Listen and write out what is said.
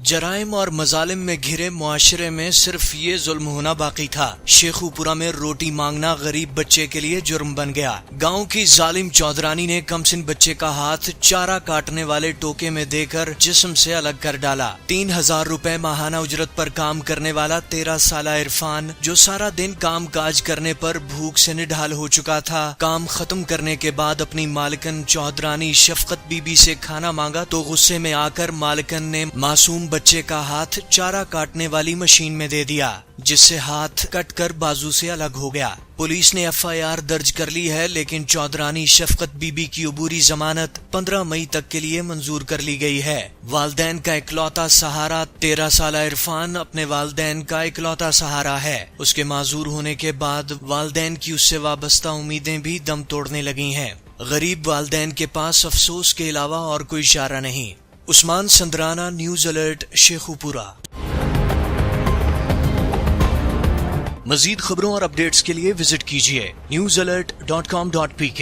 جرائم اور مظالم میں گھرے معاشرے میں صرف یہ ظلم ہونا باقی تھا۔ شیخو پورہ میں روٹی مانگنا غریب بچے کے لیے جرم بن گیا۔ گاؤں کی ظالم چودرانی نے کمسن بچے کا ہاتھ چارہ کاٹنے والے ٹوکے میں دے کر جسم سے الگ کر ڈالا۔ 3000 روپے ماہانہ اجرت پر کام کرنے والا 13 سالہ عرفان، جو سارا دن کام کاج کرنے پر بھوک سے نڈھال ہو چکا تھا، کام ختم کرنے کے بعد اپنی مالکن چودرانی شفقت بی بی سے کھانا مانگا تو غصے میں آ کر مالکن نے معصوم بچے کا ہاتھ چارہ کاٹنے والی مشین میں دے دیا، جس سے ہاتھ کٹ کر بازو سے الگ ہو گیا۔ پولیس نے FIR درج کر لی ہے، لیکن چودرانی شفقت بی بی کی عبوری ضمانت 15 مئی تک کے لیے منظور کر لی گئی ہے۔ والدین کا اکلوتا سہارا 13 سالہ عرفان اپنے والدین کا اکلوتا سہارا ہے۔ اس کے معذور ہونے کے بعد والدین کی اس سے وابستہ امیدیں بھی دم توڑنے لگی ہیں۔ غریب والدین کے پاس افسوس کے علاوہ اور کوئی چارہ نہیں۔ عثمان سندرانہ، نیوز الرٹ، شیخو پورہ۔ مزید خبروں اور اپڈیٹس کے لیے وزٹ کیجیے newsalert.com.pk۔